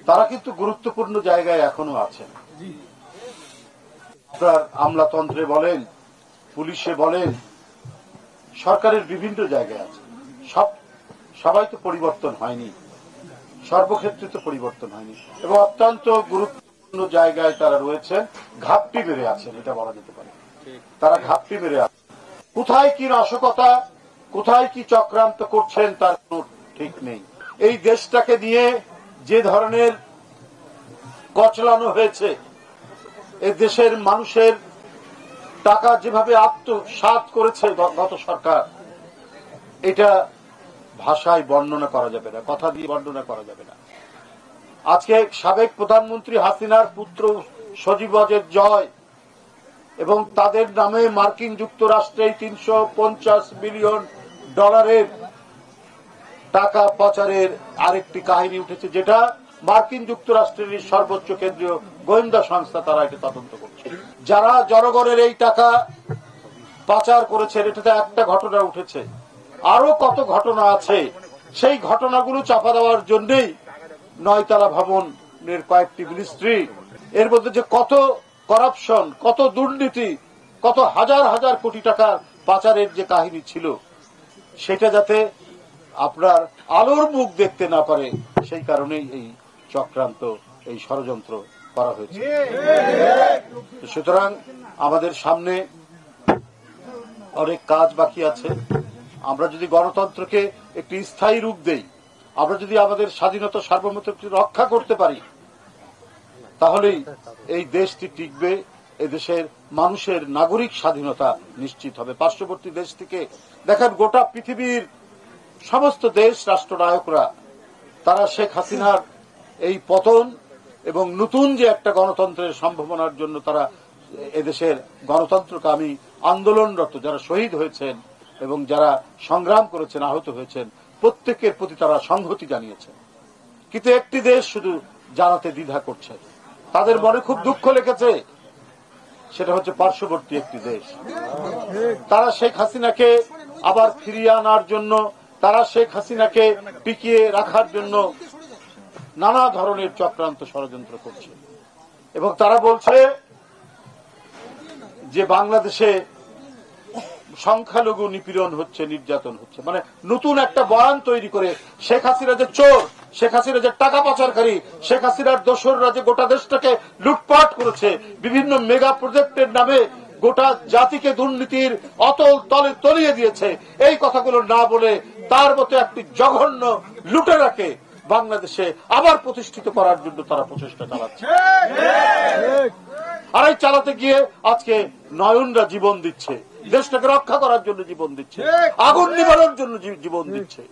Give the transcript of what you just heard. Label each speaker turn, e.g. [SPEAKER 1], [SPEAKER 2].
[SPEAKER 1] তারা কিন্তু গুরুত্বপূর্ণ জায়গায় এখনো আছেন। আপনার আমলাতন্ত্রে বলেন, পুলিশে বলেন, সরকারের বিভিন্ন জায়গায় আছে। সবাই তো পরিবর্তন হয়নি, সর্বক্ষেত্রে তো পরিবর্তন হয়নি, এবং অত্যন্ত গুরুত্বপূর্ণ জায়গায় তারা রয়েছেন, ঘাপটি মেরে আছেন, এটা বলা যেতে পারে। তারা ঘাপটি মেরে আছেন। কোথায় কি নাশকতা, কোথায় কি চক্রান্ত করছেন তার কোনো ঠিক নেই। এই দেশটাকে নিয়ে যে ধরনের কচলানো হয়েছে, এ দেশের মানুষের টাকা যেভাবে আত্মসাৎ করেছে গত সরকার, এটা ভাষায় বর্ণনা করা যাবে না, কথা দিয়ে বর্ণনা করা যাবে না। আজকে সাবেক প্রধানমন্ত্রী হাসিনার পুত্র সজীব ওয়াজেদ জয় এবং তাদের নামে মার্কিন যুক্তরাষ্ট্রে 350 বিলিয়ন ডলারের টাকা পাচারের আরেকটি কাহিনী উঠেছে, যেটা মার্কিন যুক্তরাষ্ট্রের সর্বোচ্চ কেন্দ্রীয় গোয়েন্দা সংস্থা তারা এটা তদন্ত করছে। যারা জনগণের এই টাকা পাচার করেছে, এটাতে একটা ঘটনা উঠেছে, আরো কত ঘটনা আছে। সেই ঘটনাগুলো চাপা দেওয়ার জন্যই 9 তলা ভবনের কয়েকটি মিনিস্ট্রি, এর মধ্যে যে কত করাপশন, কত দুর্নীতি, কত হাজার হাজার কোটি টাকা পাচারের যে কাহিনী ছিল, সেটা যাতে আপনার আলোর মুখ দেখতে না পারে, সেই কারণেই এই চক্রান্ত, এই ষড়যন্ত্র করা হয়েছে। সুতরাং আমাদের সামনে অনেক কাজ বাকি আছে। আমরা যদি গণতন্ত্রকে একটি স্থায়ী রূপ দেই, আমরা যদি আমাদের স্বাধীনতা সার্বভৌমত্বকে রক্ষা করতে পারি, তাহলেই এই দেশটি টিকবে, এদেশের মানুষের নাগরিক স্বাধীনতা নিশ্চিত হবে। পার্শ্ববর্তী দেশ থেকে দেখেন, গোটা পৃথিবীর সমস্ত দেশ রাষ্ট্রনায়করা তারা শেখ হাসিনার এই পতন এবং নতুন যে একটা গণতন্ত্রের সম্ভাবনার জন্য তারা এদেশের গণতন্ত্রকামী আন্দোলনরত যারা শহীদ হয়েছেন এবং যারা সংগ্রাম করেছেন, আহত হয়েছেন, প্রত্যেকের প্রতি তারা সংহতি জানিয়েছেন। কিন্তু একটি দেশ শুধু জানাতে দ্বিধা করছে, তাদের মনে খুব দুঃখ লেগেছে, সেটা হচ্ছে পার্শ্ববর্তী একটি দেশ। তারা শেখ হাসিনাকে আবার ফিরিয়ে আনার জন্য, তারা শেখ হাসিনাকে টিকিয়ে রাখার জন্য নানা ধরনের চক্রান্ত ষড়যন্ত্র করছে, এবং তারা বলছে যে বাংলাদেশে সংখ্যালঘু নিপীড়ন হচ্ছে, নির্যাতন হচ্ছে। মানে নতুন একটা বয়ান তৈরি করে শেখ হাসিনা যে চোর, শেখ হাসিনা যে টাকা পাচারকারী, শেখ হাসিনার দোসররা যে গোটা দেশটাকে লুটপাট করেছে, বিভিন্ন মেগা প্রজেক্টের নামে গোটা জাতিকে দুর্নীতির অতল তলে তলিয়ে দিয়েছে, এই কথাগুলো না বলে তার মতো একটি জঘন্য লুটেরাকে বাংলাদেশে আবার প্রতিষ্ঠিত করার জন্য তারা প্রচেষ্টা চালাচ্ছে। আর এই চালাতে গিয়ে আজকে নয়নরা জীবন দিচ্ছে, দেশটাকে রক্ষা করার জন্য জীবন দিচ্ছে, আগুন নিবারণের জন্য জীবন দিচ্ছে।